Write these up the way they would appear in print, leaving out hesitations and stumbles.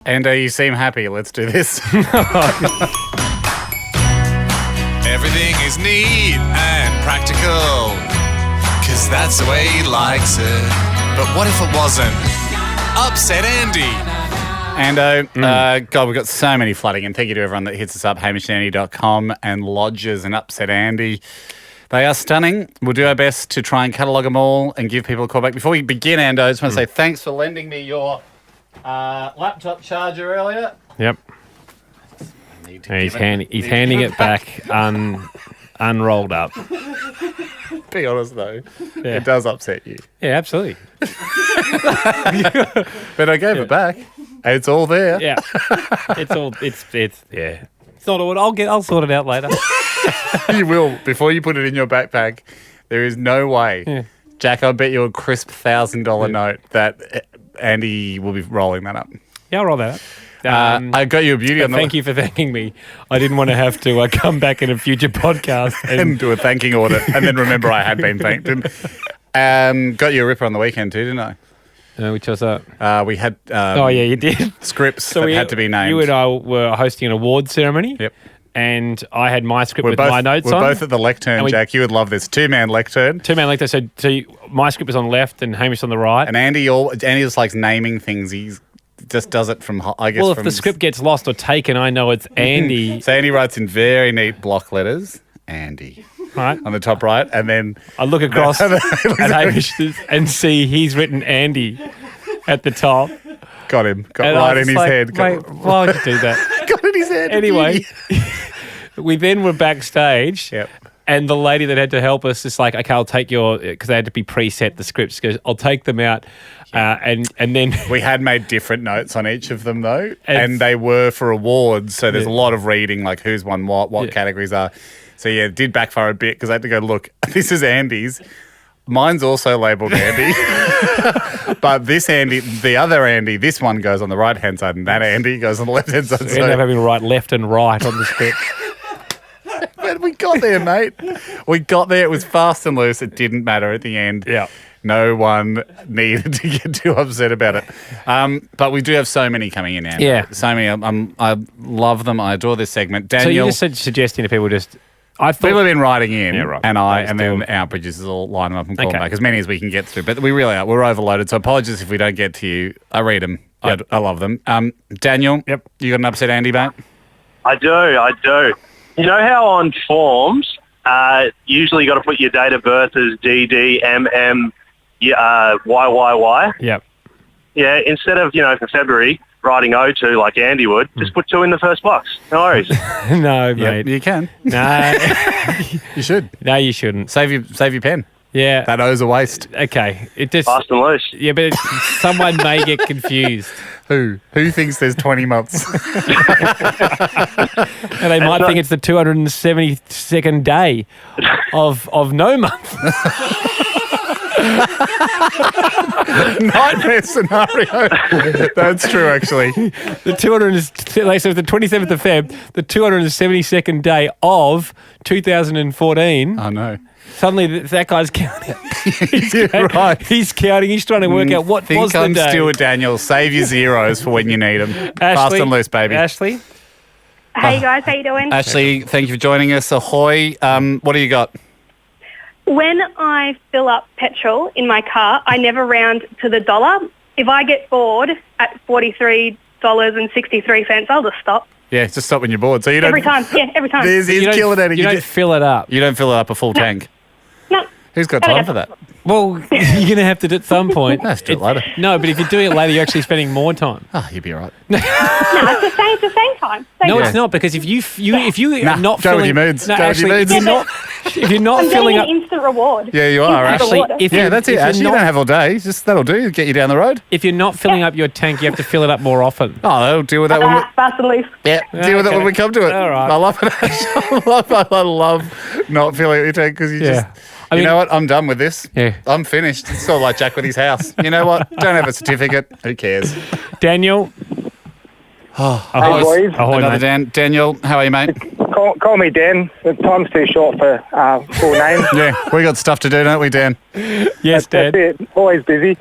And you seem happy. Let's do this. Everything is neat and practical, 'cause that's the way he likes it. But what if it wasn't? Upset Andy. And, God, we've got so many flooding. And thank you to everyone that hits us up, hamishandandy.com and lodges and Upset Andy. They are stunning. We'll do our best to try and catalogue them all and give people a call back. Before we begin, Ando, I just want to say thanks for lending me your laptop charger earlier. Yep. He's handing it back unrolled up. Be honest, though. Yeah. It does upset you. Yeah, absolutely. But I gave it back. It's all there. Yeah. It's yeah. It's not all. I'll sort it out later. You will. Before you put it in your backpack, there is no way. Yeah. Jack, I'll bet you a crisp $1,000 note that Andy will be rolling that up. Yeah, I'll roll that up. I got you a beauty on the... Thank you for thanking me. I didn't want to have to come back in a future podcast and do a thanking audit and then remember I had been thanked. Got you a ripper on the weekend too, didn't I? Which was that? We had... oh, yeah, you did. Scripts that had to be named. You and I were hosting an award ceremony. Yep. And I had my script with my notes on. We're both at the lectern, Jack. You would love this. Two-man lectern. Two-man lectern. So my script was on the left and Hamish on the right. And Andy just likes naming things. He just does it from, I guess, well, if the script gets lost or taken, I know it's Andy. So Andy writes in very neat block letters, Andy, right on the top right. And then I look across at Hamish and see he's written Andy at the top. Got him. Got right in his head. Wait, why would you do that? Got in his head. Anyway, we then were backstage. Yep. And the lady that had to help us is like, okay, I'll take your, because they had to be preset, the scripts, goes, I'll take them out. And then... We had made different notes on each of them, though, and they were for awards. So there's a lot of reading, like who's won what categories are. So, yeah, it did backfire a bit because I had to go, look, this is Andy's. Mine's also labelled Andy. But this Andy, the other Andy, this one goes on the right-hand side and that Andy goes on the left-hand side. So we ended up having to write left and right on the script. But we got there, mate. We got there. It was fast and loose. It didn't matter at the end. Yeah. No one needed to get too upset about it. But we do have so many coming in now. Yeah. So many. I love them. I adore this segment. Daniel. So you're just suggesting to people people have been writing in, right. and then our producers will line them up and call them back, as many as we can get through. But we really are. We're overloaded, so apologies if we don't get to you. I read them. Yep. I love them. Daniel, yep. You got an upset Andy, mate? I do. You know how on forms, usually you got to put your date of birth as DDMM YYY? Yep. Yeah, instead of, for February, writing 02 like Andy would, just put 2 in the first box. No worries. No, mate. You can. No. You should. No, you shouldn't. Save your pen. Yeah. That O's a waste. Okay. It just... Fast and loose. Yeah, but someone may get confused. Who thinks there's 20 months? And they might think it's the 272nd day of no month. Nightmare scenario. That's true, actually. The 27th of Feb, the 272nd day of 2014. Oh, no. Suddenly that guy's counting. Right. He's counting. He's trying to work out what was the day. Think I'm Stuart Daniel. Save your zeros for when you need them. Ashley, fast and loose, baby. Ashley. Hey guys, how you doing? Ashley, thank you for joining us. Ahoy. What do you got? When I fill up petrol in my car, I never round to the dollar. If I get bored at $43.63, I'll just stop. Yeah, just stop when you're bored. So you don't every time. Yeah, every time. He's killing it. You don't fill it up. You don't fill it up a full tank. No. Who's got time for that? Well, you're going to have to do it at some point. No, do it later. No, but if you're doing it later, you're actually spending more time. Oh, you'll be all right. No, it's the same time. It's not, because if you are not go filling... with your moods. No, go Ashley, with your moods. if you're not I'm filling getting up... an instant reward. Yeah, you are. Ashley, that's it. Ashley, you don't have all day. Just that'll do. Get you down the road. If you're not filling up your tank, you have to fill it up more often. Oh, they'll deal with that one. Fast and loose. Yeah, deal with it when we come to it. All right. I love it. I love not filling up your tank because you just... You know what? I'm done with this. Yeah. I'm finished. It's sort of like Jack with his house. You know what? Don't have a certificate. Who cares? Daniel. Hey, boys. Another Daniel, how are you, mate? Call me Dan. The time's too short for full name. Yeah, we got stuff to do, don't we, Dan? Yes, Dad. That's it. Always busy.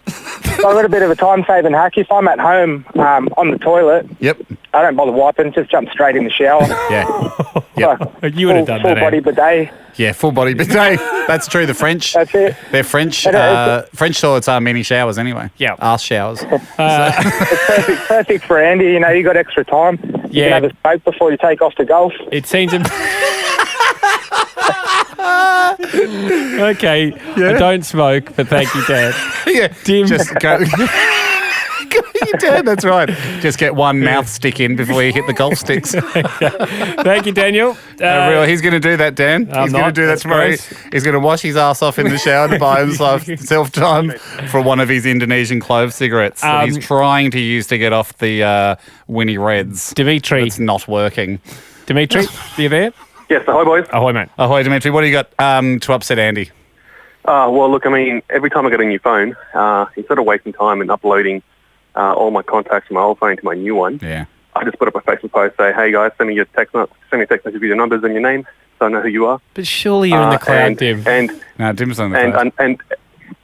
So I've got a bit of a time-saving hack. If I'm at home on the toilet, Yep. I don't bother wiping, just jump straight in the shower. Yeah. Yep. You would have done full that, body Andy. bidet. Yeah, full body bidet. That's true. The French. That's it. They're French. It's- French toilets are mini showers anyway. Yeah. Arse showers. It's perfect for Andy. You know, you got extra time. You Yeah. can have a smoke before you take off to golf. It seems... Okay, I don't smoke, but thank you, Dad. Yeah. Dim. Just go. You did. That's right. Just get one mouth stick in before you hit the golf sticks. Thank you, Daniel. He's going to do that, Dan. He's going to not. do that That's tomorrow. gross. He's going to wash his ass off in the shower to buy himself time for one of his Indonesian clove cigarettes that he's trying to use to get off the Winnie Reds. Dimitri. It's not working. Dimitri, are you there? Yes, ahoy, boys. Ahoy, mate. Ahoy, Dimitri. What do you got to upset Andy? Well, look, I mean, every time I get a new phone, instead of wasting time and uploading all my contacts from my old phone to my new one, Yeah. I just put up a Facebook post, say, hey, guys, send me a text message with your numbers and your name so I know who you are. But surely you're in the cloud, and, Dim. And, No, Dim's on the cloud.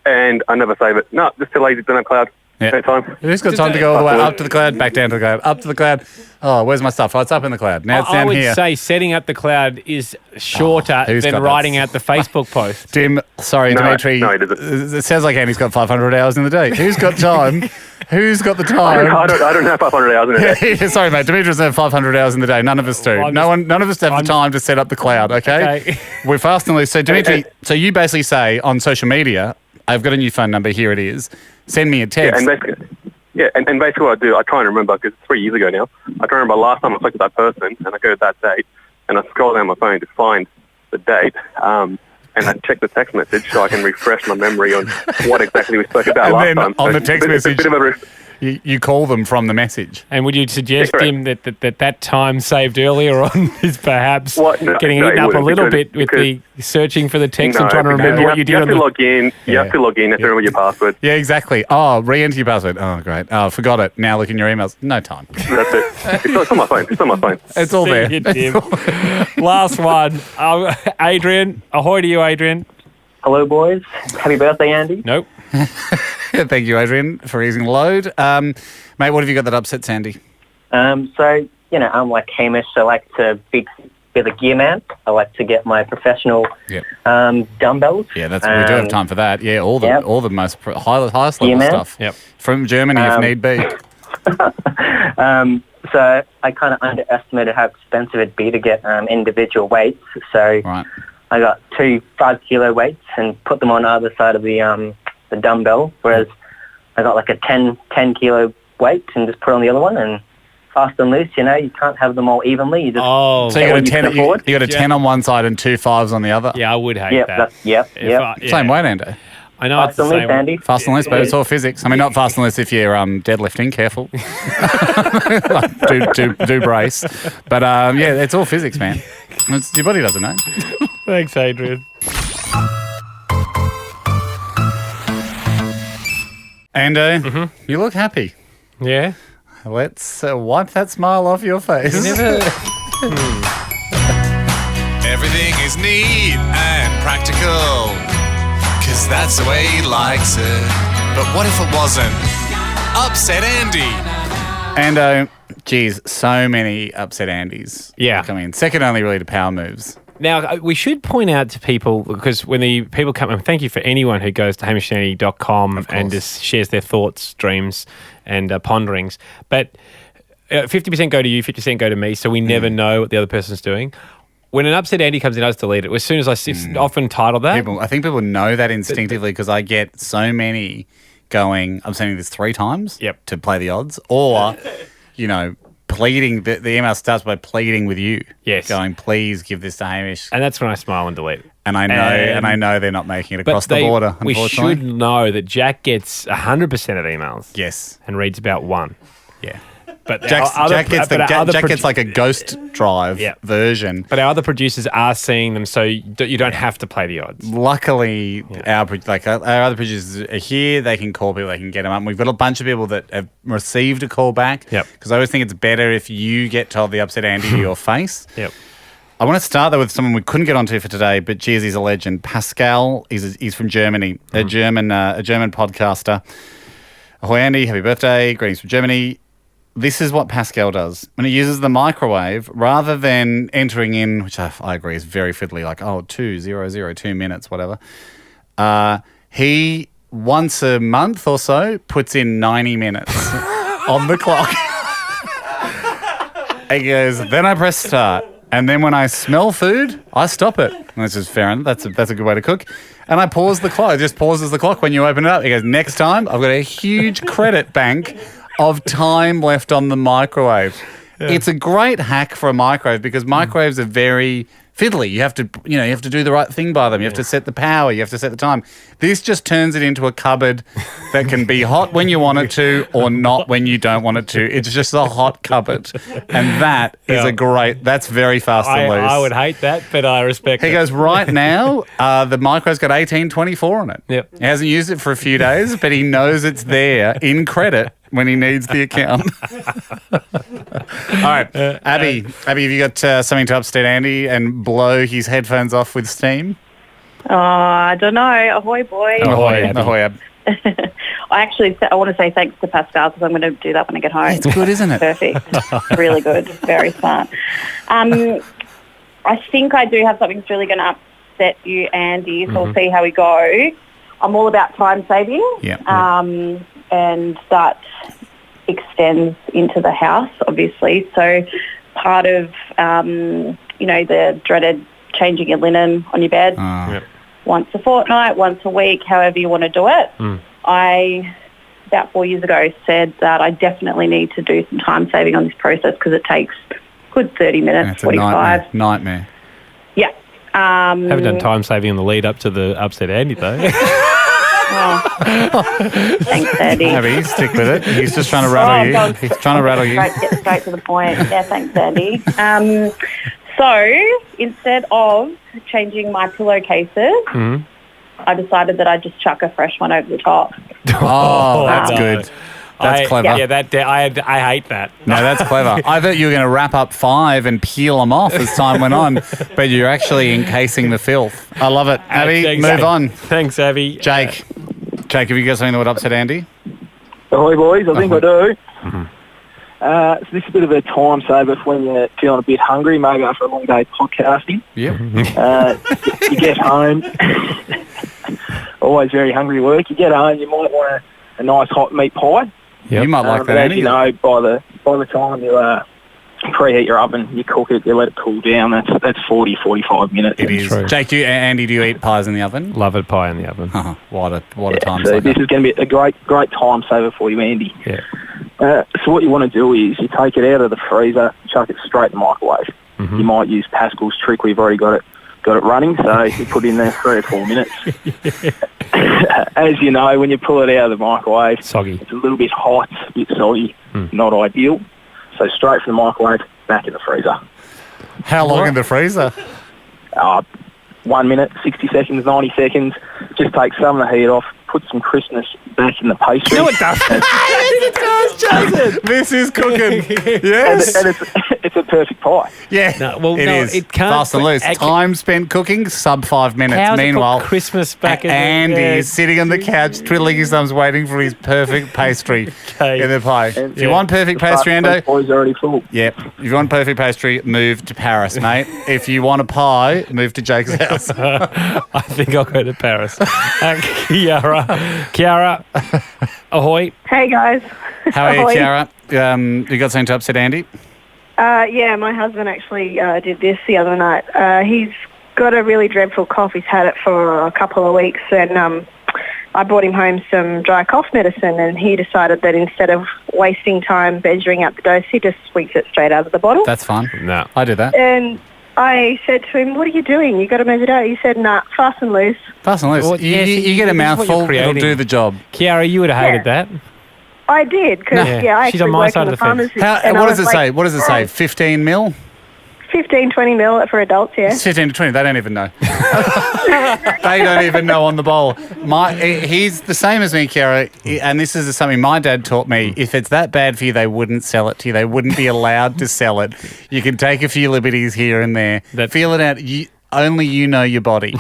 and I never save it. No, just too lazy, don't have cloud. Yeah. No time. Who's got time to go all the way up to the cloud, back down to the cloud, up to the cloud? Oh, where's my stuff? Oh, it's up in the cloud. Now it's I down would here. say setting up the cloud is shorter who's than got that? writing out the Facebook post. Dim, sorry, No, Dimitri. no, he doesn't. It sounds like Andy's got 500 hours in the day. Who's got time? Who's got the time? I don't have 500 hours in a day. Sorry, mate. Dimitri doesn't have 500 hours in the day. None of us do. None of us have the time to set up the cloud. Okay. We're fast and loose. So, Dimitri, so you basically say on social media, "I've got a new phone number. Here it is. Send me a text." And basically what I do, I try and remember, because it's 3 years ago now, I try and remember last time I spoke to that person, and I go to that date, and I scroll down my phone to find the date, and I check the text message so I can refresh my memory on what exactly we spoke about And last then time. on So the text it's a message- bit of a You call them from the message. And would you suggest, Yeah, Dim, that time saved earlier on is perhaps What? No, getting no, eaten it up a wouldn't, little because- bit with the searching for the text and No, trying to remember you what you did have on to the... log in. You have to log in. You have to remember your password. Yeah, exactly. Oh, re-enter your password. Oh, great. Oh, forgot it. Now look in your emails. No time. That's it. It's on my phone. It's on my phone. It's all there. See you, Dim. Last one. Adrian. Ahoy to you, Adrian. Hello, boys. Happy birthday, Andy. Nope. Thank you, Adrian, for easing the load. Mate, what have you got that upsets Andy? So, I'm like Hamish. I like to be the gear man. I like to get my professional dumbbells. Yeah, we do have time for that. Yeah, all the most highest Yeah, level man. stuff. Yep. From Germany, if need be. So I kind of underestimated how expensive it'd be to get individual weights. So Right. I got 2 5-kilo weights and put them on either side of the dumbbell, whereas I got like a 10 kilo weight and just put on the other one, and fast and loose, you can't have them all evenly. You just Oh, So you get got a what you 10. can afford. You got a 10 on one side and 2 5s on the other. yeah, I would hate Yep, that. yep. Same weight, Andy. I know it's Fast the and same loose, way. Andy. Fast and loose, but it's all physics. I mean, not fast and loose if you're deadlifting. Careful. do brace. But yeah, it's all physics, man. Your body doesn't know. Thanks, Adrian. And you look happy. Yeah. Let's wipe that smile off your face. Everything is neat and practical, 'cause that's the way he likes it. But what if it wasn't? Upset Andy. And geez, so many upset Andys. Yeah. Come in. Second only really to power moves. Now, we should point out to people, because when the people come, and thank you for anyone who goes to hamishandandy.com and just shares their thoughts, dreams, and ponderings. But 50% go to you, 50% go to me, so we never know what the other person's doing. When an upset Andy comes in, I just delete it. As soon as I often title that. I think people know that instinctively because I get so many going, I'm sending this 3 times to play the odds, or, pleading. The email starts by pleading with you. Yes. Going, please give this to Hamish. And that's when I smile and delete. And I know they're not making it across the border, we unfortunately. should know that Jack gets 100% of emails. Yes. And reads about 1. Yeah. But Jack gets like a ghost drive version. But our other producers are seeing them, so you don't have to play the odds. Luckily, our other producers are here. They can call people. They can get them up. We've got a bunch of people that have received a call back. Yep. Because I always think it's better if you get told the upset Andy to your face. Yep. I want to start though with someone we couldn't get onto for today, but geez, he's a legend. Pascal he's from Germany, a German podcaster. Ahoy, Andy! Happy birthday! Greetings from Germany. This is what Pascal does when he uses the microwave. Rather than entering in, which I agree is very fiddly, like 2 minutes, whatever. He once a month or so puts in 90 minutes on the clock. He goes, then I press start. And then when I smell food, I stop it. And this is fair enough. That's a good way to cook. And I pause the clock. It just pauses the clock when you open it up. He goes, next time, I've got a huge credit bank of time left on the microwave. Yeah. It's a great hack for a microwave because microwaves are very fiddly. You have to do the right thing by them. You have to set the power. You have to set the time. This just turns it into a cupboard that can be hot when you want it to or not when you don't want it to. It's just a hot cupboard. And that is that's very fast and loose. I would hate that, but I respect it. He goes, right now, the microwave's got 1824 on it. Yep. He hasn't used it for a few days, but he knows it's there in credit when he needs the account. All right, Abby, have you got something to upset Andy and blow his headphones off with steam? Oh, I don't know. Ahoy, boy. Ahoy, Ab. I want to say thanks to Pascal because I'm going to do that when I get home. It's good, isn't it? Perfect. Really good. Very smart. I think I do have something that's really going to upset you, Andy, so we'll see how we go. I'm all about time saving. Yeah. And that extends into the house, obviously. So part of, the dreaded changing your linen on your bed once a fortnight, once a week, however you want to do it. I, about 4 years ago, said that I definitely need to do some time saving on this process because it takes a good 30 minutes, it's 45. A nightmare. Yeah. Haven't done time saving in the lead up to the upset Andy, though. Thanks, Andy. Abby, stick with it. He's just trying to rattle you. He's trying to rattle you. Get straight to the point. Yeah, thanks, Andy. So instead of changing my pillowcases, I decided that I'd just chuck a fresh one over the top. Oh, that's good. That's clever. Yeah, I hate that. No, that's clever. I thought you were going to wrap up 5 and peel them off as time went on, but you're actually encasing the filth. I love it. Abby, move on. Thanks, Abby. Jake, have you got something that would upset Andy? Ahoy, boys. I think I do. So this is a bit of a time saver for when you're feeling a bit hungry, maybe after a long day podcasting. Yeah. You get home, always very hungry work. You get home, you might want a nice hot meat pie. Yep. You might like that, Andy. You know, by the time you preheat your oven, you cook it, you let it cool down. That's 40, 45 minutes. It is. True. Jake, Andy, do you eat pies in the oven? Love it, pie in the oven. What a time so saver. This is going to be a great time saver for you, Andy. Yeah. So what you want to do is you take it out of the freezer, chuck it straight in the microwave. You might use Pascal's trick. We've already got it running, so you put it in there 3 or 4 minutes. As you know, when you pull it out of the microwave, soggy. It's a little bit hot, a bit soggy, not ideal. So straight from the microwave, back in the freezer. How long in the freezer? 1 minute, 60 seconds, 90 seconds. Just take some of the heat off, put some crispness back in the pastry. No, it doesn't. Yes, it does, Jason. This is cooking. Yes. And it's a perfect pie. Yeah, it is. It can't. Fast and loose. Time spent cooking, sub 5 minutes. How's Meanwhile, Christmas back in Andy is sitting on the couch, twiddling his thumbs, waiting for his perfect pastry in the pie. If you want perfect pastry, Ando, pie's already full. Yep. If you want perfect pastry, move to Paris, mate. If you want a pie, move to Jake's house. I think I'll go to Paris. Kiara, ahoy. Hey, guys. How are you, Kiara? You got something to upset Andy? Yeah, my husband actually did this the other night. He's got a really dreadful cough. He's had it for a couple of weeks, and I brought him home some dry cough medicine, and he decided that instead of wasting time measuring out the dose, he just squeaks it straight out of the bottle. That's fine. No, I do that. And I said to him, "What are you doing? You got to measure it out." He said, "Nah, fast and loose." Fast and loose. Well, you get a mouthful, it'll do the job. Kiara, you would have hated that. I did, because, I She's actually on my work side in of the the fence. pharmacy. What does it say? What does it say? 15 mil? 15, 20 mil for adults, yeah. It's 15 to 20. They don't even know. They don't even know on the bowl. He's the same as me, Kiara, and this is something my dad taught me. If it's that bad for you, they wouldn't sell it to you. They wouldn't be allowed to sell it. You can take a few liberties here and there. Feel it out. Only you know your body.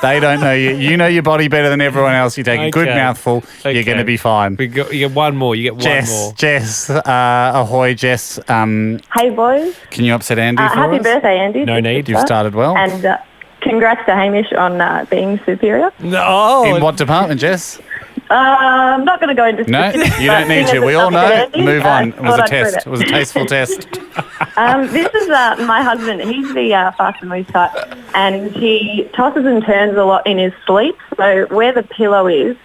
They don't know you. You know your body better than everyone else. You take a good mouthful, you're going to be fine. You get one more. You get one more. Jess, ahoy, Jess. Hey, boys. Can you upset Andy for Happy us? birthday, Andy. No need. You've started well. And congrats to Hamish on being superior. No. In what department, Jess? I'm not going to go into specifics. No, you don't need to. We all know. Andy, Move on. It was a thought I'd test. prove It was a tasteful test. This is my husband. He's the fast and loose type, and he tosses and turns a lot in his sleep. So where the pillow is,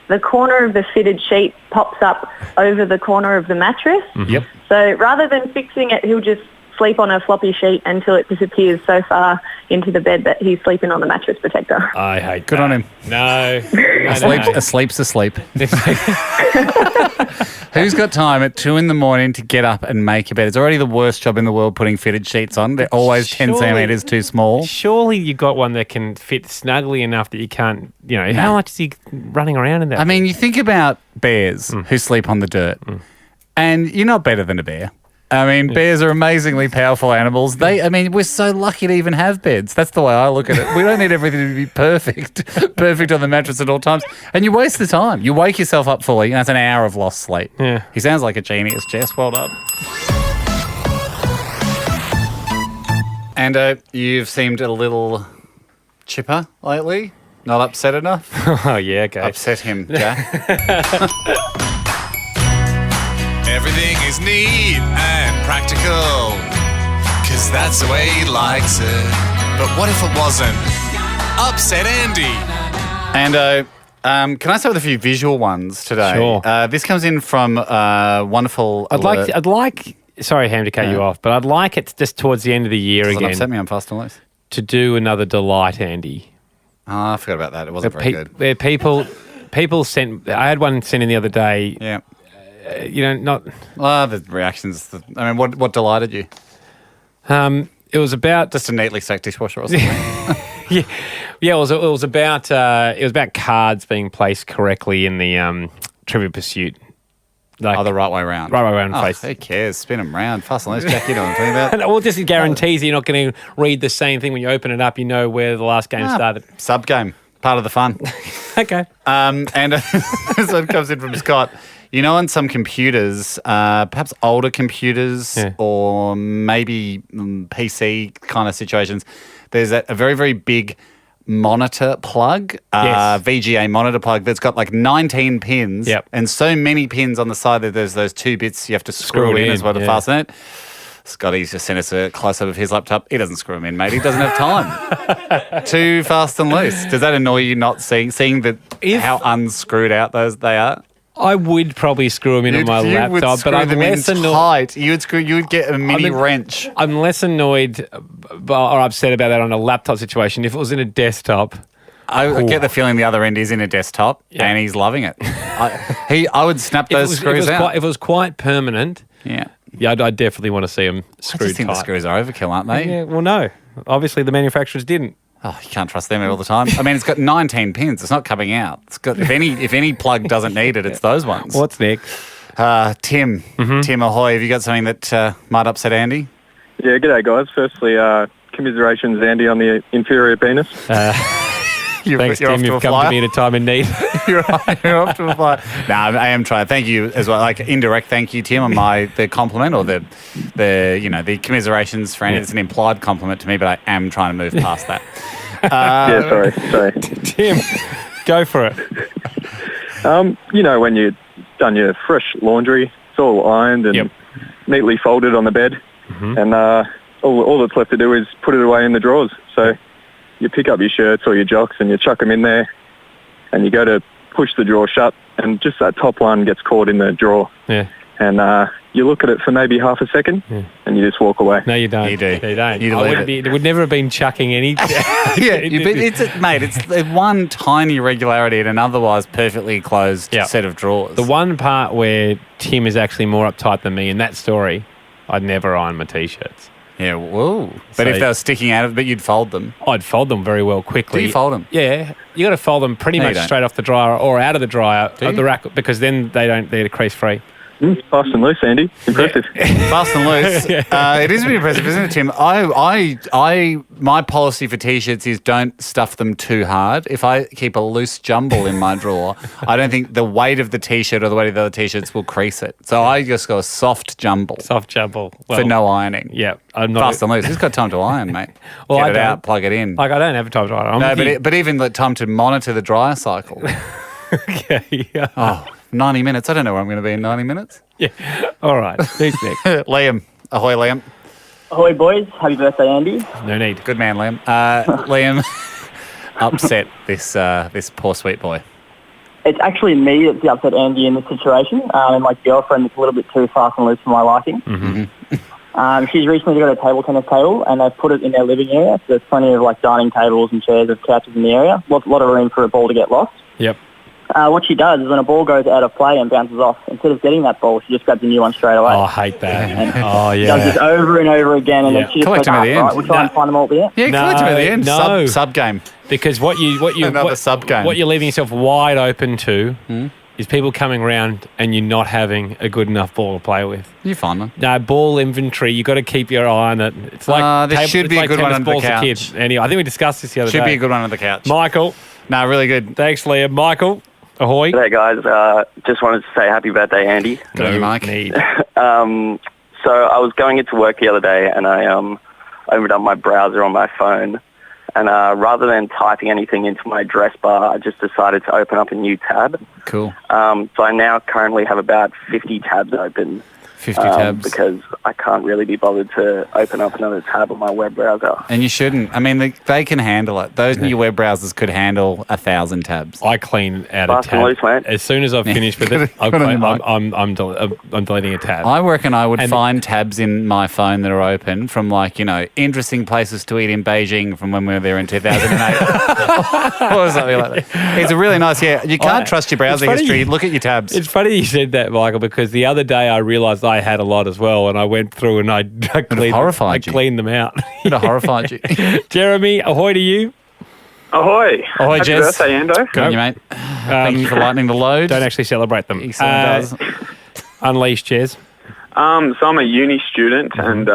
the corner of the fitted sheet pops up over the corner of the mattress. Yep. So rather than fixing it, he'll just sleep on a floppy sheet until it disappears so far into the bed that he's sleeping on the mattress protector. I hate Good that. on him. No. Asleep's asleep. Who's got time at 2 a.m. to get up and make a bed? It's already the worst job in the world putting fitted sheets on. They're always 10 centimetres too small. Surely you got one that can fit snugly enough that you can't, how much is he running around in that? I mean, you think about bears who sleep on the dirt, and you're not better than a bear. I mean, bears are amazingly powerful animals. We're so lucky to even have beds. That's the way I look at it. We don't need everything to be perfect on the mattress at all times. And you waste the time. You wake yourself up fully, and that's an hour of lost sleep. Yeah. He sounds like a genius, Jess. Well done. And you've seemed a little chipper lately. Not upset enough? Oh, yeah, okay. Upset him, Jack. Everything is neat and practical, 'cause that's the way he likes it. But what if it wasn't? Upset Andy. And can I start with a few visual ones today? Sure. This comes in from wonderful. I'd like. Sorry, Ham, to cut you off, but I'd like it just towards the end of the year Doesn't again. upset me. I'm fast and loose. To do another delight, Andy. Oh, I forgot about that. It wasn't very good. Where people sent. I had one sent in the other day. Yeah. Not. The reactions. What delighted you? It was about Just a neatly stacked dishwasher or something. yeah. It was about cards being placed correctly in the Trivial Pursuit. Like, the right way round. Right way around face. Who cares? Spin them round. Fast and loose, Jack. You know what I'm talking about. Well, just guarantees you're not going to read the same thing when you open it up. You know where the last game started. Sub game. Part of the fun. Okay. And this one comes in from Scott. On some computers, perhaps older computers or maybe PC kind of situations, there's a very, very big monitor plug, VGA monitor plug that's got like 19 pins and so many pins on the side that there's those two bits you have to screw in as well to fasten it. Scotty's just sent us a close-up of his laptop. He doesn't screw them in, mate. He doesn't have time. Too fast and loose. Does that annoy you not seeing how unscrewed out they are? I would probably screw them in on my laptop, but I'm less annoyed. You would get a mini wrench. I'm less annoyed or upset about that on a laptop situation. If it was in a desktop, I get the feeling the other end is in a desktop and he's loving it. I would snap those screws out. If it was quite permanent, I'd definitely want to see them screwed I just think tight. The screws are overkill, aren't they? Yeah, well, no. Obviously, the manufacturers didn't. Oh, you can't trust them all the time. It's got 19 pins. It's not coming out. It's got if any plug doesn't need it, it's those ones. What's next? Tim. Tim, ahoy. Have you got something that might upset Andy? Yeah, g'day, guys. Firstly, commiserations, Andy, on the inferior penis. Thanks, Tim. You've come to me in a time in need. You're off to a flyer. No, I am trying. Thank you as well. Like indirect thank you, Tim, on the compliment or the commiserations for Andy. It's an implied compliment to me, but I am trying to move past that. Sorry. Tim, go for it. When you've done your fresh laundry, it's all ironed and neatly folded on the bed, and all that's left to do is put it away in the drawers. So you pick up your shirts or your jocks and you chuck them in there, and you go to push the drawer shut, and just that top one gets caught in the drawer. Yeah. And you look at it for maybe half a second, and you just walk away. No, you don't. You do. You don't. It would never have been chucking any. It's one tiny irregularity in an otherwise perfectly closed set of drawers. The one part where Tim is actually more uptight than me in that story, I'd never iron my T-shirts. Yeah, whoa. But So- if they were sticking out of it, but you'd fold them. I'd fold them very well quickly. Do you fold them? Yeah. You got to fold them pretty No, you much don't. straight off the dryer or out of the dryer Do of you? the rack because then they're crease free. Fast and loose, Andy. Impressive. Fast and loose. It is really impressive, isn't it, Tim? My policy for T-shirts is don't stuff them too hard. If I keep a loose jumble in my drawer, I don't think the weight of the T-shirt or the weight of the other T-shirts will crease it. So I just go a soft jumble Soft jumble. Well, for no ironing. Yeah. I'm not Fast and loose. Who's got time to iron, mate? Well, Get I it don't. out, plug it in. Like, I don't have time to iron. No, but even the time to monitor the dryer cycle. Okay. Yeah. Oh, 90 minutes. I don't know where I'm going to be in 90 minutes. Yeah. All right. Who's next? Liam. Ahoy, Liam. Ahoy, boys. Happy birthday, Andy. No need. Good man, Liam. Liam, upset this poor sweet boy. It's actually me that's the upset Andy in this situation, and my girlfriend is a little bit too fast and loose for my liking. Mm-hmm. She's recently got a table tennis table, and they've put it in their living area. So there's plenty of like dining tables and chairs and couches in the area. Lot of room for a ball to get lost. Yep. What she does is when a ball goes out of play and bounces off, instead of getting that ball, she just grabs a new one straight away. Oh, I hate that. Oh, Does yeah. this over and over again, and Yeah. then she just Collect goes, them at the end. right, we'll try and find them all at the end. Yeah, collect him at the end. No. Sub game. Because what Another sub-game. what you're leaving yourself wide open to is people coming around and you're not having a good enough ball to play with. You find them. No, ball inventory, you got to keep your eye on it. It's like there should be a good one tennis under the balls couch. a kid. Anyway, I think we discussed this the other Should day. be a good one on the couch. Michael, No, really good. thanks, Liam. Michael, ahoy. G'day, guys. Just wanted to say happy birthday, Andy. Good on you, Mike. Need. So I was going into work the other day, and I opened up my browser on my phone, and rather than typing anything into my address bar, I just decided to open up a new tab. Cool. So I now currently have about 50 tabs open. 50 tabs. Because I can't really be bothered to open up another tab on my web browser. And you shouldn't. I mean, they can handle it. Those new web browsers could handle 1,000 tabs. I clean out a Fast and tab. loose, mate. As soon as I've finished with it, Good on you, Mike. I'm deleting a tab. I reckon I would And- find tabs in my phone that are open from interesting places to eat in Beijing from when we were there in 2008. Or something like that. It's a really nice, you can't trust your browser funny- history. Look at your tabs. It's funny you said that, Michael, because the other day I realised I had a lot as well, and I went through and I horrified you. cleaned them out. It horrified you. Jeremy, ahoy to you. Ahoy. Ahoy, Happy Jez. birthday, Endo. Good on you, mate. Thank you for lightening the load. Don't actually celebrate them. He certainly does. Unleash, Jez. So I'm a uni student, and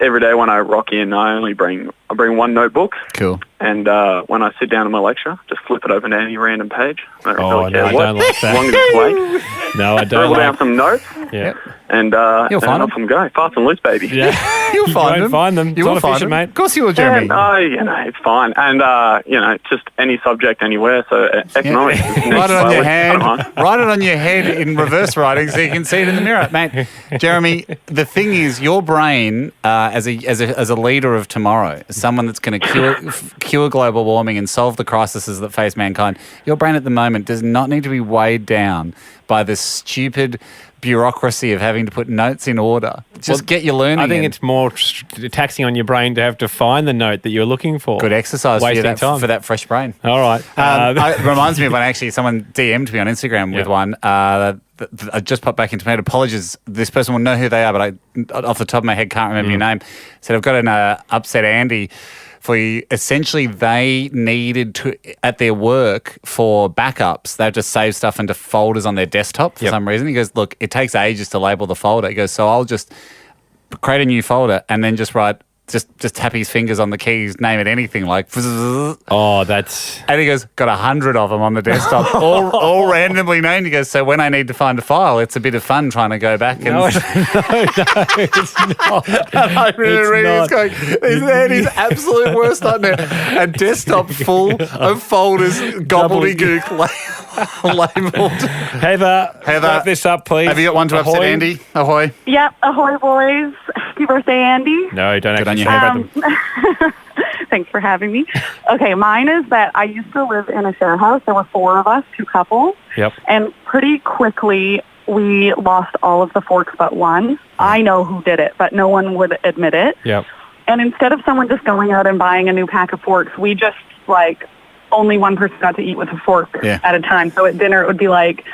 every day when I rock in, I bring one notebook. Cool. And when I sit down in my lecture, just flip it open to any random page. I don't Oh, really no, care I what. don't like As long as it's blank. that. No, I don't Scribble down like some notes, Yeah. and You'll find off them go. Fast and loose, baby. Yeah. You'll find won't them. find them. You It's will not find efficient, them. mate. Of course you will, Jeremy. It's fine. And, just any subject anywhere. So economics. is next. Write it on your I hand. don't mind. Write it on your head in reverse writing so you can see it in the mirror, mate. Jeremy, the thing is, your brain, as a leader of tomorrow, as someone that's going to cure global warming and solve the crises that face mankind, your brain at the moment does not need to be weighed down by the stupid bureaucracy of having to put notes in order. Just get your learning. I think in. it's more taxing on your brain to have to find the note that you're looking for. Good exercise for, you, Wasting time. for that fresh brain. All right. It reminds me of when actually someone DM'd me on Instagram with one. I just popped back into my head. Apologies. This person will know who they are, but I, off the top of my head, can't remember your name. Said, I've got an upset Andy for you. Essentially, they needed to, at their work for backups, they have to save stuff into folders on their desktop for some reason. He goes, look, it takes ages to label the folder. He goes, so I'll just create a new folder and then just write, just tap his fingers on the keys, name it anything like. Oh, that's. And he goes, got 100 of them on the desktop, all randomly named. He goes, so when I need to find a file, it's a bit of fun trying to go back and. No, it's not. And I really It's read not. it's going, that is absolute worst nightmare. A desktop full of folders, gobbledygook labelled. Heather, wrap this up, please. Have you got one to upset Ahoy. Andy? Ahoy. Yep. Ahoy, boys. Happy birthday, Andy. No, don't Good on actually you, celebrate them. Thanks for having me. Okay, mine is that I used to live in a share house. There were 4 of us, 2 couples. Yep. And pretty quickly, we lost all of the forks but one. I know who did it, but no one would admit it. Yep. And instead of someone just going out and buying a new pack of forks, we just, only one person got to eat with a fork Yeah. at a time. So at dinner, it would be like,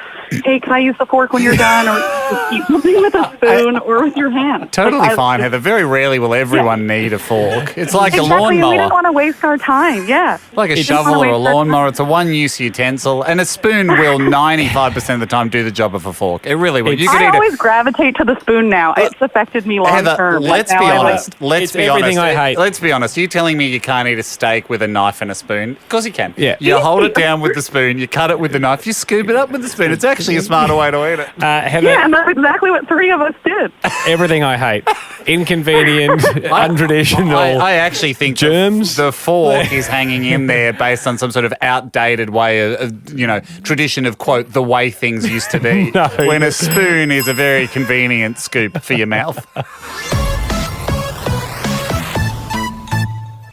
hey, can I use the fork when you're done? Or just eat something with a spoon or with your hand. Totally fine, Heather. Very rarely will everyone need a fork. It's like exactly, a lawnmower. We didn't want to waste our time, yeah. Like a shovel or a lawnmower. It's a one-use utensil. And a spoon will 95% of the time do the job of a fork. It really will. I always gravitate to the spoon now. It's affected me long Heather, term. let's be honest. Let's be everything honest. I hate. Let's be honest. You telling me you can't eat a steak with a knife and a spoon? Of course you can. Yeah. You hold it down with the spoon. You cut it with the knife. You scoop it up with the spoon. It's actually a smarter way to eat it. Heather, Yeah, and that's exactly what 3 of us did. everything I hate. Inconvenient, untraditional. I actually think germs. the fork is hanging in there based on some sort of outdated way of tradition of, quote, the way things used to be. No. When a spoon is a very convenient scoop for your mouth.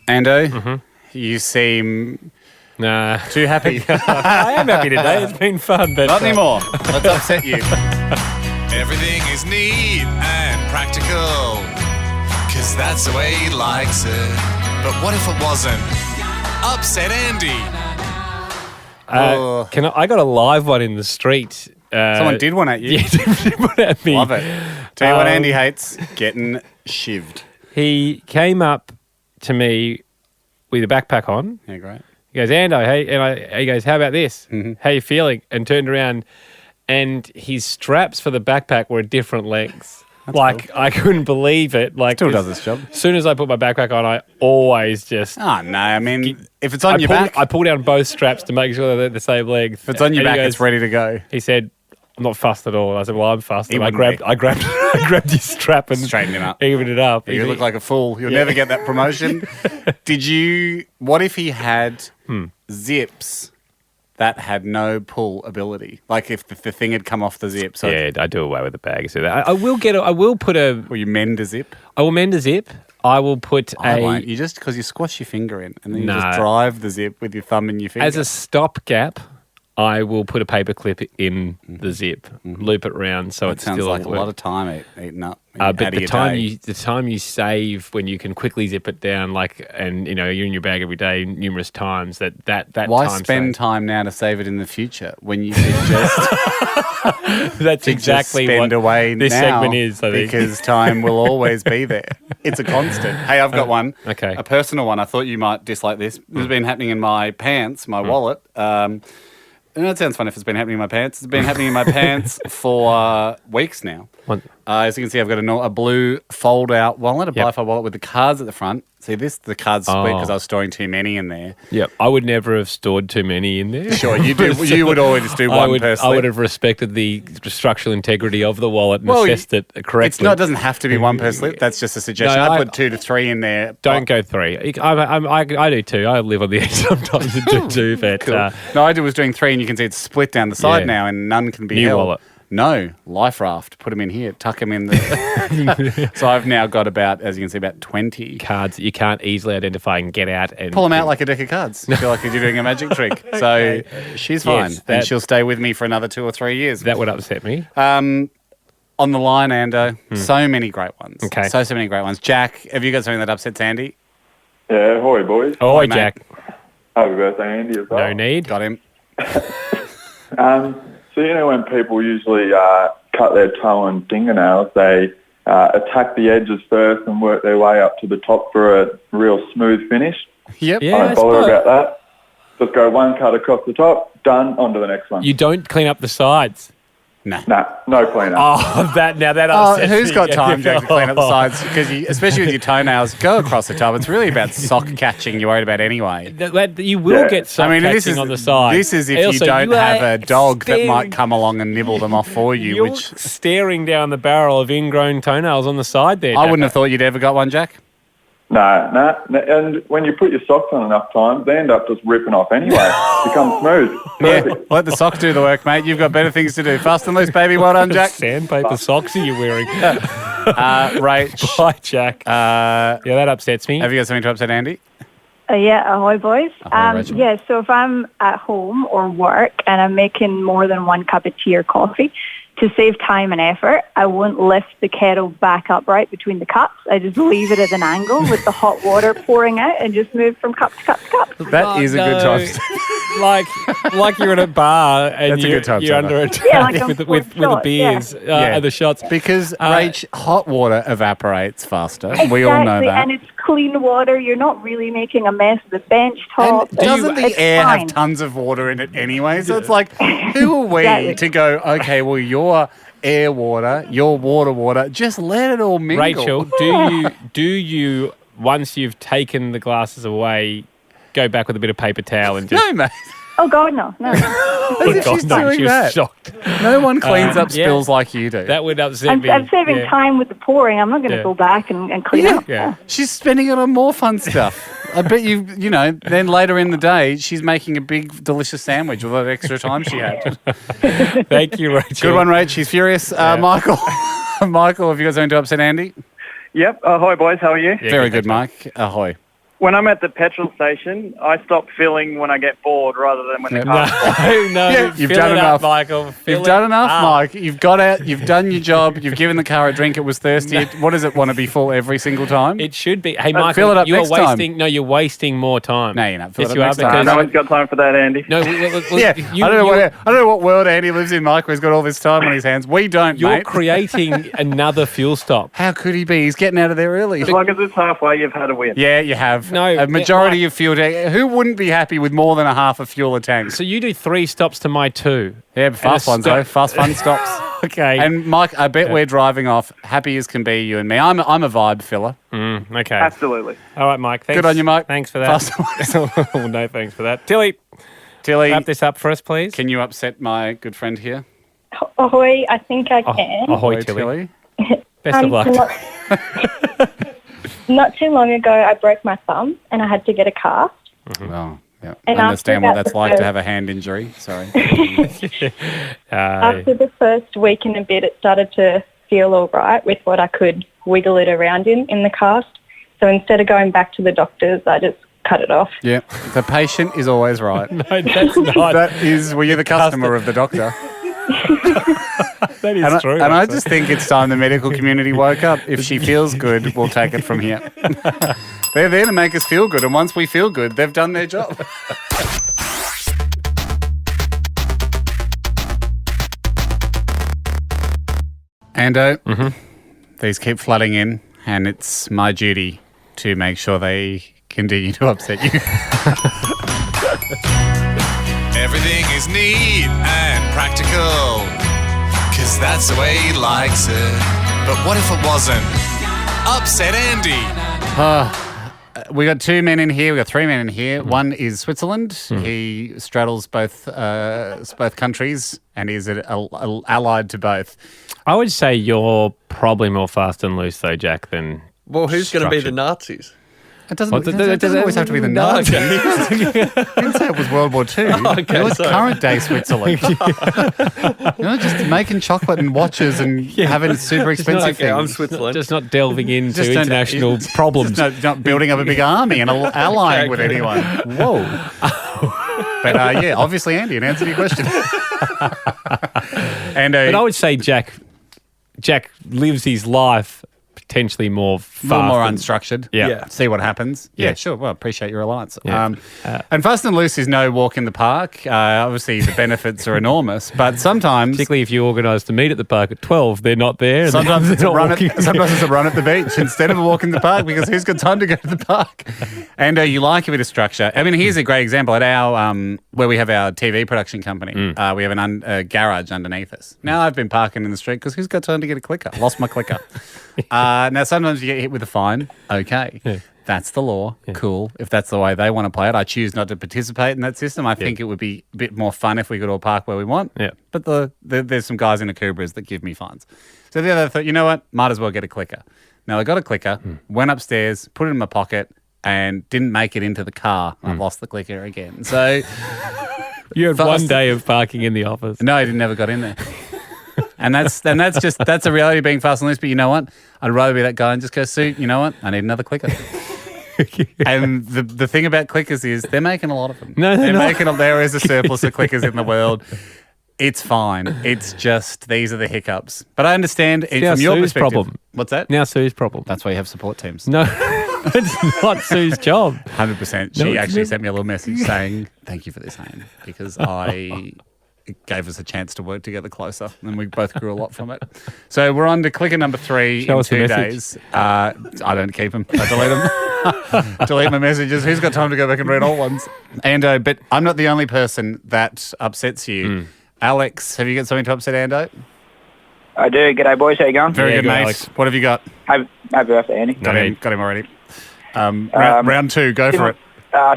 Ando, you seem too happy. I am happy today. It's been fun. But Not anymore. Let's upset you. Everything is neat and practical, 'cause that's the way he likes it. But what if it wasn't? Upset Andy. I got a live one in the street. Someone did one at you. Yeah, did one at me. Love it. Tell you what Andy hates, getting shivved. He came up to me with a backpack on. Yeah, great. He goes, Ando, hey, and he goes, how about this? How you feeling? And turned around, and his straps for the backpack were different lengths. Like, cool. I couldn't believe it. Like, Still does this job. As soon as I put my backpack on, I always just... Oh, no, I mean, if it's on your back... I pull down both straps to make sure they're the same length. If it's on your back, it's ready to go. He said, I'm not fussed at all. I said, well, I'm fussed. And I grabbed his strap and straightened him up. Evened it up. You look like a fool. You'll never get that promotion. What if he had zips that had no pull ability? Like if the thing had come off the zip. So yeah, I do away with the bag. So I will put a... Will you mend a zip? I will mend a zip. I will put won't. You just, because you squash your finger in and then you just drive the zip with your thumb and your finger. As a stopgap, I will put a paper clip in the zip, loop it round so it sounds still like a lot of time eating up. But the time you save when you can quickly zip it down, and you're in your bag every day numerous times. That why time spend time now to save it in the future when you could just that's exactly spend what away this now, segment is. I think because time will always be there. It's a constant. Hey, I've got one. Okay, a personal one. I thought you might dislike this. This has been happening in my pants, my wallet. It sounds fun if it's been happening in my pants. It's been happening in my pants for weeks now. As you can see, I've got a blue fold-out wallet, a bifold wallet with the cards at the front. See, the cards split because I was storing too many in there. Yep, I would never have stored too many in there. Sure, you do. You would always do one per slip. I would have respected the structural integrity of the wallet and assessed it correctly. It doesn't have to be one per slip. That's just a suggestion. I put 2 to 3 in there. Don't go 3. I do too. I live on the edge sometimes and do too. But cool. No, I was doing 3, and you can see it's split down the side now, and none can be held. Wallet. No, life raft. Put them in here. Tuck them in the... So I've now got as you can see, about 20 cards that you can't easily identify and get out and pull them out like a deck of cards. I feel like you're doing a magic trick. Okay. So she's fine, and she'll stay with me for another 2 or 3 years. That would upset me. On the line, Ando, so many great ones. Okay, so many great ones. Jack, have you got something that upsets Andy? Yeah, hoi boys. Hi, Jack. Happy birthday, Andy, as well. No need. Got him. So, when people usually cut their toe and fingernails, they attack the edges first and work their way up to the top for a real smooth finish. Yep. I don't bother about that. Just go one cut across the top, done, on to the next one. You don't clean up the sides? Nah, no clean up. Oh, that upsets who's me. got time, Jack, to clean up the sides? Because especially with your toenails, go across the top. It's really about sock catching you're worried about anyway. You will get sock catching on the side. This is if you don't have a dog that might come along and nibble them off for you. You're staring down the barrel of ingrown toenails on the side there, I wouldn't have thought you'd ever got one, Jack. No. And when you put your socks on enough times, they end up just ripping off anyway. Become smooth. Yeah, let the socks do the work, mate. You've got better things to do. Fast and loose, baby. Well done, Jack. Sandpaper socks are you wearing? Rach. Hi, Jack. Yeah, that upsets me. Have you got something to upset Andy? Yeah, ahoy, boys. Ahoy, so if I'm at home or work and I'm making more than 1 cup of tea or coffee, to save time and effort, I won't lift the kettle back upright between the cups. I just leave it at an angle with the hot water pouring out and just move from cup to cup to cup. That is a good time. like you're at a bar and That's a good time, you're Trevor. under attack Yeah, like a with the shot, beers and the shots. Because, Rach, hot water evaporates faster. We all know Exactly, that. and it's clean water. You're not really making a mess of the bench top. And doesn't the It's air fine. have tons of water in it anyway? So it's like, who are we Exactly. to go, okay, well, you're air water, you're water, just let it all mingle. Rachel, do you once you've taken the glasses away, go back with a bit of paper towel and just No, mate. Oh, God, no. No. As if she's doing she was that. shocked. No one cleans up yeah. spills like you do. That would upset I'm me. saving Yeah. time with the pouring. I'm not going to Yeah. go back and clean up. Yeah. She's spending it on more fun stuff. I bet you know, then later in the day, she's making a big, delicious sandwich with all that extra time she had. Thank you, Rachel. Good one, Rach. She's furious. Michael, Michael, have you got something to upset Andy? Yep. Ahoy, boys. How are you? Yeah, Very good, Mike. Ahoy. When I'm at the petrol station, I stop filling when I get bored rather than when the car. No, Yeah, you've fill done it enough. up, Michael. Fill You've done it enough, up. Mike. You've got out. You've done your job. You've given the car a drink. It was thirsty. What does it want to be full every single time? It should be. Hey, Michael, fill it up you're next time. wasting. No, you're wasting more time. No, you're not. Fill Yes, it you up are next time. because No one's got time for that, Andy. no. Yeah, I don't know what world Andy lives in, Mike, where he's got all this time on his hands. We don't, You're mate. creating another fuel stop. How could he be? He's getting out of there early. As long as it's halfway, you've had a win. Yeah, you have. No, a majority Mike- of fuel tank. Who wouldn't be happy with more than a half a fuel a tank? So you do 3 stops to my 2. Yeah, but fast and a ones though. stop. Fast fun stops. Okay. And Mike, I bet we're driving off happy as can be, you and me. I'm a vibe filler. Okay. Absolutely. All right, Mike. Thanks. Good on you, Mike. Thanks for that. Fast Oh, no, thanks for that. Tilly, Tilly, wrap this up for us, please. can you upset my good friend here? Ahoy, I think I can. Ahoy, Ahoy, Tilly. Best of luck. Not too long ago, I broke my thumb and I had to get a cast. Oh, yeah. And I understand after what that, that's the like to first- have a hand injury. Sorry. After the first week and a bit, it started to feel all right with what I could wiggle it around in the cast. So instead of going back to the doctors, I just cut it off. Yeah, the patient is always right. No, that's not. That is, well, you're the customer of the doctor. That is true. And I just think it's time the medical community woke up. If she feels good, we'll take it from here. They're there to make us feel good, and once we feel good, they've done their job. Ando, these keep flooding in, and it's my duty to make sure they continue to upset you. Everything is neat and practical, 'cause that's the way he likes it. But what if it wasn't? Upset Andy. We got 2 men in here. We got 3 men in here. One is Switzerland. He straddles both countries and is allied to both. I would say you're probably more fast and loose, though, Jack, than. Well, who's going to be the structured. Nazis? It doesn't always have to be the Nazis. I didn't say it was World War II. Okay, it was sorry. current day Switzerland. Just making chocolate and watches and having super expensive Okay, I'm things. Switzerland. Just not delving into Just don't- international just problems. not building up a big army and allying with anyone. Whoa. But yeah, obviously, Andy, in answer to your question. And But I would say Jack lives his life potentially more a fast. little more and- unstructured. Yeah. See what happens. Yeah, Yeah. sure. Well, appreciate your alliance. Yeah. And fast and loose is no walk in the park. Obviously, the benefits are enormous, but sometimes. Particularly if you organise to meet at the park at 12, they're not there. and Sometimes they're it's, a not run walking. sometimes it's a run at the beach instead of a walk in the park because who's got time to go to the park? And you like a bit of structure. I mean, here's a great example. At our where we have our TV production company, we have a garage underneath us. Now I've been parking in the street because who's got time to get a clicker? Lost my clicker. Now sometimes you get hit with a fine. Okay. Yeah. That's the law. Yeah. Cool. If that's the way they want to play it, I choose not to participate in that system. I think it would be a bit more fun if we could all park where we want. Yeah. But there's some guys in the Cobras that give me fines. So the other thought, you know what? Might as well get a clicker. Now I got a clicker, went upstairs, put it in my pocket, and didn't make it into the car. I've lost the clicker again. So You had one day of parking in the office. no, I never got in there. And that's a reality of being fast and loose. But you know what? I'd rather be that guy and just go, Sue, you know what? I need another clicker. And the thing about clickers is they're making a lot of them. No, they're not. There is a surplus of clickers in the world. It's fine. It's just these are the hiccups. But I understand now from your Sue's perspective. problem. What's that? Now Sue's problem. That's why you have support teams. No. It's not Sue's job. 100%. She actually sent me a little message saying, thank you for this, Hayne, because it gave us a chance to work together closer, and we both grew a lot from it. So we're on to clicker number 3 in 2 days. I don't keep them. I delete them. Delete my messages. Who's got time to go back and read old ones? Ando, but I'm not the only person that upsets you. Alex, have you got something to upset Ando? I do. G'day, boys. How you going? Very good, mate. Alex. What have you got? Happy birthday, Andy. Got him already. Round 2, go for it.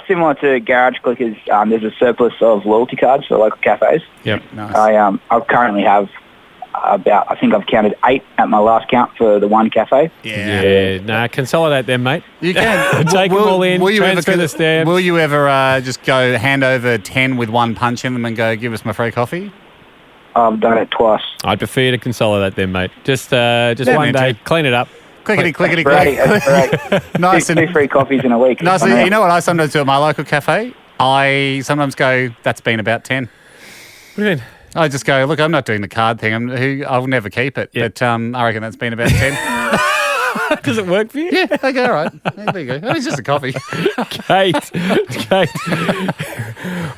Similar to Garage Clickers, there's a surplus of loyalty cards for local cafes. Yep, nice. I currently have I think I've counted 8 at my last count for the one cafe. Yeah. Consolidate them, mate. You can. Take them all in, transfer the stamps. Will you ever just go hand over 10 with one punch in them and go, give us my free coffee? I've done it twice. I'd prefer you to consolidate them, mate. Just one day, clean it up. Clickety. That's great. Nice. 2 free coffees in a week. Nice. You know what I sometimes do at my local cafe? I sometimes go, that's been about 10. What do you mean? I just go, look, I'm not doing the card thing. I'll never keep it. But I reckon that's been about 10. Does it work for you? Yeah, okay, all right. There you go. It's just a coffee. Kate.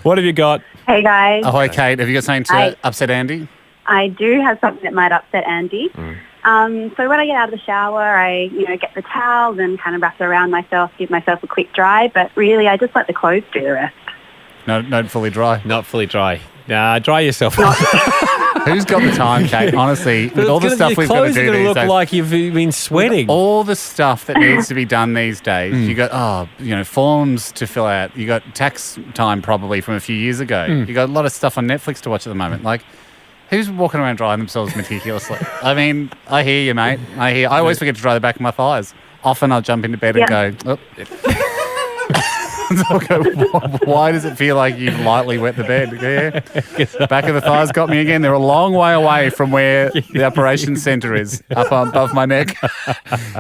What have you got? Hey, guys. Ahoy, Kate. Have you got something to upset Andy? I do have something that might upset Andy. So when I get out of the shower, I get the towels and kind of wrap it around myself, give myself a quick dry, but really I just let the clothes do the rest. No, not fully dry. Not fully dry. Nah, dry yourself. Who's got the time, Kate? Honestly, with all the stuff we've got to do these days. Your clothes are going to look like you've been sweating. With all the stuff that needs to be done these days. You got, forms to fill out. You got tax time probably from a few years ago. You got a lot of stuff on Netflix to watch at the moment. Like, who's walking around drying themselves meticulously? I mean, I hear you, mate. I always forget to dry the back of my thighs. Often I'll jump into bed and go, oh. Why does it feel like you've lightly wet the bed? Yeah. Back of the thighs got me again. They're a long way away from where the operations centre is, up above my neck.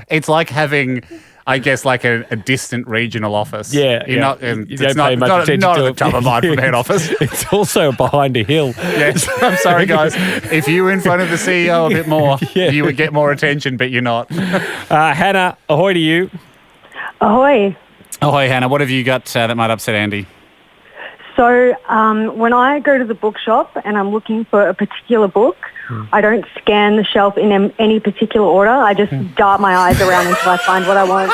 It's like having, I guess, like a distant regional office. Yeah. It's not at the top of mind from head office. It's also behind a hill. Yes. I'm sorry, guys. If you were in front of the CEO a bit more, you would get more attention, but you're not. Hannah, ahoy to you. Ahoy. Ahoy, Hannah. What have you got that might upset Andy? So when I go to the bookshop and I'm looking for a particular book, I don't scan the shelf in any particular order. I just dart my eyes around until I find what I want.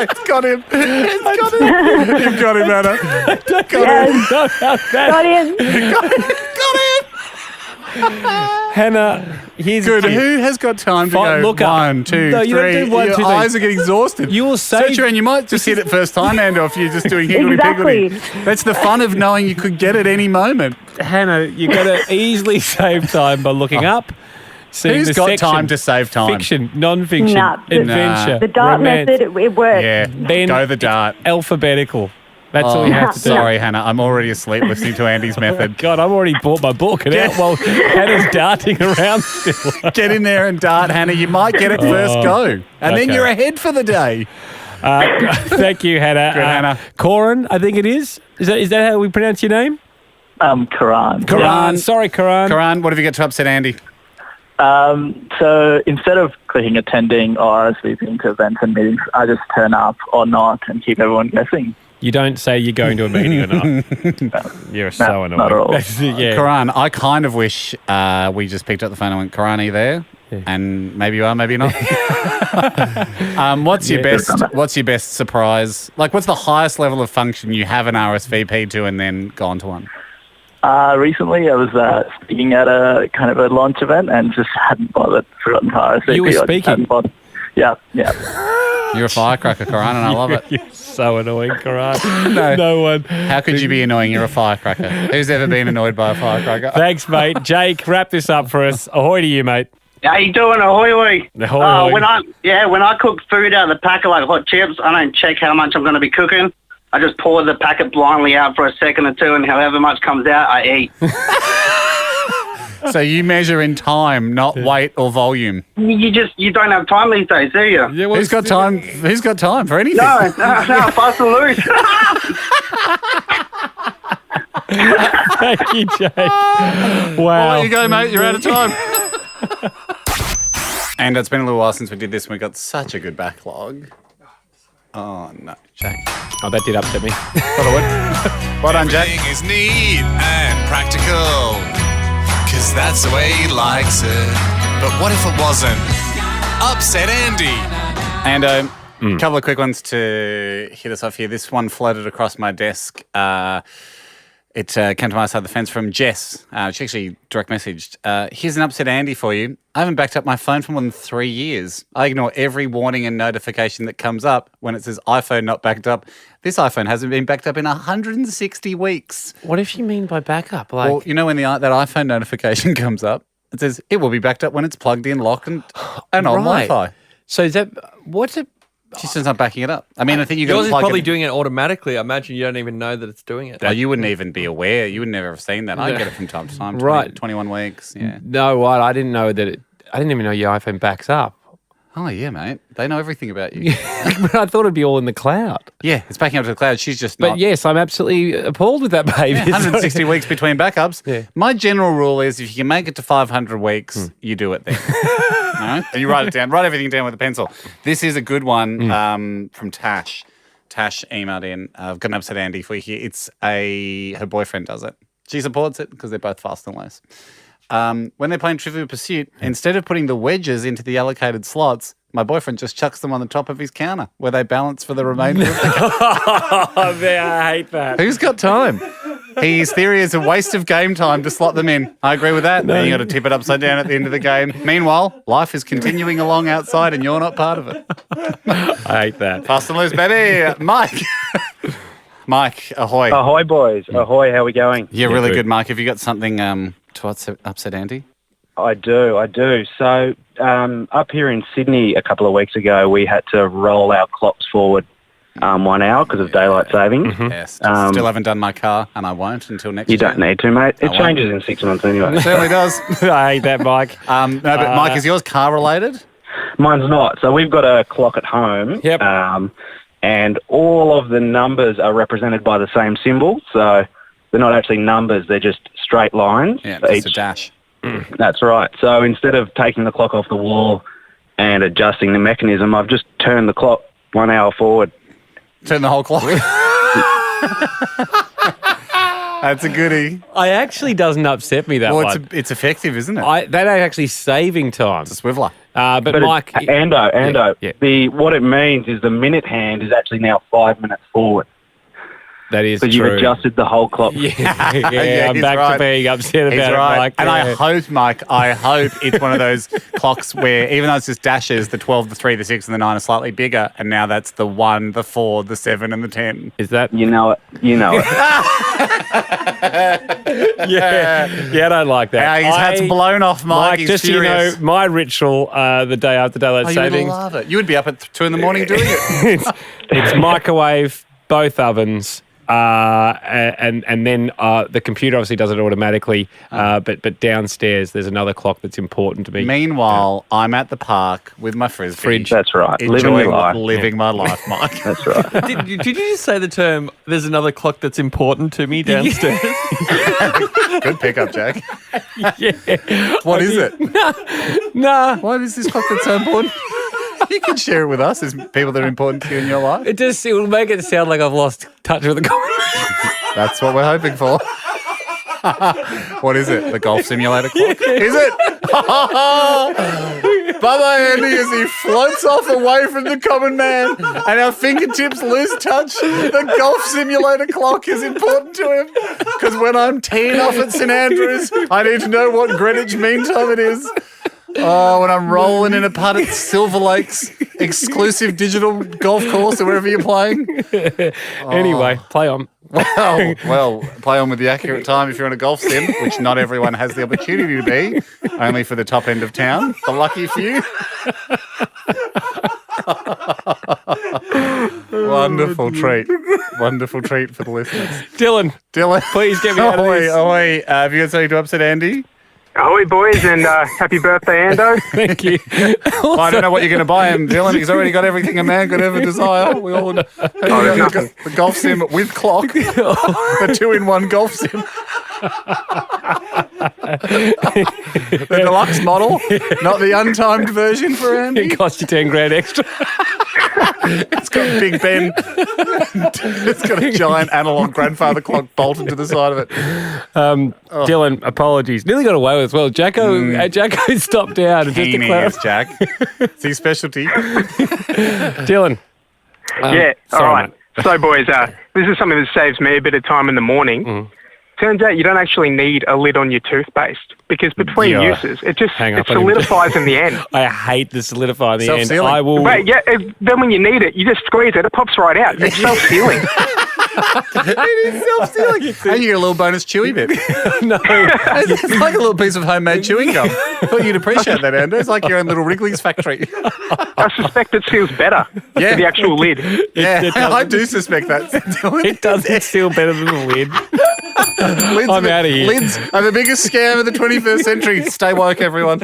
It's got him. You've got him, Hannah. Got him. Got him. Hannah, here's good. Who has got time to go? Look up. 1, 2, 3. Your eyes are getting exhausted. You will search around. You might just hit it first time, Ando, if you're just doing higgledy-piggledy. That's the fun of knowing you could get it any moment. Hannah, you've got to easily save time by looking up. Who's got time to save time? Fiction, non-fiction, adventure, the dart romance. method, it works. Yeah, go the dart. Alphabetical. That's all you have to do. Sorry, Hannah. I'm already asleep listening to Andy's method. God, I've already bought my book and out while Hannah's darting around still. Get in there and dart, Hannah. You might get it first go. And then you're ahead for the day. Thank you, Hannah. Good, Hannah. Corin, I think it is. Is that how we pronounce your name? Karan. Karan. Sorry, Karan. Karan, what have you got to upset Andy? So instead of clicking attending or RSVPing to events and meetings, I just turn up or not and keep everyone guessing. You don't say you're going to a meeting or not. You're so annoying. Not at all. Karan, I kind of wish we just picked up the phone and went, Karan, are you there? Yeah. And maybe you are, maybe you're not. What's your best surprise? Like, what's the highest level of function you haven't RSVP'd to and then gone to one? Recently, I was speaking at a kind of a launch event and just hadn't bothered forgotten to RSVP. You were speaking? Yeah. You're a firecracker, Karan, and I love it. You're so annoying, Karan. No one. How could you be annoying? You're a firecracker. Who's ever been annoyed by a firecracker? Thanks, mate. Jake, wrap this up for us. Ahoy to you, mate. How you doing? Ahoy. Ahoy. When I cook food out of the packet like hot chips, I don't check how much I'm going to be cooking. I just pour the packet blindly out for a second or two, and however much comes out, I eat. So you measure in time, not weight or volume. You don't have time these days, do you? Yeah, who's got time? Who's got time for anything? No, fast and loose. Thank you, Jake. Wow. I'll let you go, mate. You're out of time. And it's been a little while since we did this, and we got such a good backlog. Oh, no, Jake. Oh, that did upset me. Well done, Jake. Everything is neat and practical, because that's the way he likes it. But what if it wasn't? Upset Andy. And a couple of quick ones to hit us off here. This one floated across my desk. It came to my side of the fence from Jess. She actually direct messaged. Here's an upset Andy for you. I haven't backed up my phone for more than 3 years. I ignore every warning and notification that comes up when it says iPhone not backed up. This iPhone hasn't been backed up in 160 weeks. What does she mean by backup? Well, you know when that iPhone notification comes up, it says it will be backed up when it's plugged in, locked, and on Right. Wi-Fi. So is that what's it? She's just not backing it up. I mean, I think you got Yours to is plug probably it. doing it automatically. I imagine you don't even know that it's doing it. Oh, you wouldn't even be aware. You would never have seen that. I get it from time to time. Right. 21 weeks. Yeah. No, what? I didn't know that. I didn't even know your iPhone backs up. Oh, yeah, mate. They know everything about you. But I thought it'd be all in the cloud. Yeah, it's backing up to the cloud. She's just But not. yes, I'm absolutely appalled with that behaviour. 160 weeks between backups. Yeah. My general rule is if you can make it to 500 weeks, you do it then. No? And you write it down. Write everything down with a pencil. This is a good one from Tash. Tash emailed in. I've got an upset Andy for you here. It's her boyfriend does it. She supports it because they're both fast and loose. When they're playing Trivial Pursuit, instead of putting the wedges into the allocated slots, my boyfriend just chucks them on the top of his counter where they balance for the remainder of the game. I hate that. Who's got time? His theory is a waste of game time to slot them in. I agree with that. Then you got to tip it upside down at the end of the game. Meanwhile, life is continuing along outside and you're not part of it. I hate that. Fast and loose, baby. Mike. Mike, ahoy. Ahoy, boys. Ahoy, how we going? Yeah, really good, Mike. Have you got something to upset Andy? I do. So up here in Sydney a couple of weeks ago, we had to roll our clocks forward 1 hour because of daylight savings. Yes. Still haven't done my car, and I won't until next year. You don't need to, mate. It I changes won't. in 6 months anyway. It certainly does. I hate that, Mike. No, but Mike, is yours car related? Mine's not. So we've got a clock at home. Yep. And all of the numbers are represented by the same symbol. So they're not actually numbers, they're just straight lines. Yeah, for just a dash. That's right. So instead of taking the clock off the wall and adjusting the mechanism, I've just turned the clock 1 hour forward. Turn the whole clock. That's a goodie. I actually doesn't upset me that Well, one. it's effective, isn't it? That ain't actually saving time. It's a swiveler. But Mike, Ando, Yeah. what it means is the minute hand is actually now 5 minutes forward. that is So true. you've adjusted the whole clock. Yeah, Yeah, I'm he's back right. to being upset He's about right. it, Mike. And Yeah. I hope it's one of those clocks where even though it's just dashes, the 12, the 3, the 6 and the 9 are slightly bigger, and now that's the 1, the 4, the 7 and the 10. Is that? You know it. Yeah, I don't like that. His hat's blown off, Mike. He's just furious. so you know, my ritual the day after daylight You would savings. love it. You would be up at 2 in the morning doing it. It's microwave, both ovens, and then the computer obviously does it automatically. But downstairs there's another clock that's important to me. Meanwhile, I'm at the park with my frisbee. That's right. Enjoying Living my life, Mike. That's right. Did you just say the term, there's another clock that's important to me downstairs? Good pickup, Jack. Yeah. What is it? Nah. What is this clock that's so important? You can share it with us as people that are important to you in your life. It will make it sound like I've lost touch with the comedy. That's what we're hoping for. What is it? The golf simulator clock? Is it? Bye-bye, Andy, as he floats off away from the common man and our fingertips lose touch. The golf simulator clock is important to him because when I'm teeing off at St Andrews, I need to know what Greenwich Mean Time it is. Oh, when I'm rolling in a putt at Silver Lakes, exclusive digital golf course or wherever you're playing. Anyway, play on. Well, play on with the accurate time if you're on a golf sim, which not everyone has the opportunity to be, only for the top end of town, the lucky few. Wonderful treat. Wonderful treat for the listeners. Dylan, Dylan. please get me out of this. Ahoy. Have you got something to upset Andy? Ahoy, boys, and happy birthday, Ando. Thank you. I don't know what you're going to buy him, Dylan. He's already got everything a man could ever desire. We all got the golf sim with clock, the 2-in-1 golf sim. The deluxe model, not the untimed version for Andy. It cost you $10,000 extra. It's got Big Ben. It's got a giant analog grandfather clock bolted to the side of it. Dylan, apologies. Nearly got away with it as well. Jacko stopped out. And just to clarify, Jack. It's his specialty. Dylan. Yeah, all right. So, boys, this is something that saves me a bit of time in the morning. Turns out you don't actually need a lid on your toothpaste because between uses, it solidifies in the end. I hate the solidify in the end. Self-sealing. I will. But then when you need it, you just squeeze it. It pops right out. It's self-sealing. It is self-sealing. And you get a little bonus chewy bit. No. It's like a little piece of homemade chewing gum. I thought you'd appreciate that, Andrew. It's like your own little Wrigley's factory. I suspect it seals better than the actual lid. I do suspect that. It doesn't seal better than the lid. I'm out of here. Lids are the biggest scam of the 21st century. Stay woke, everyone.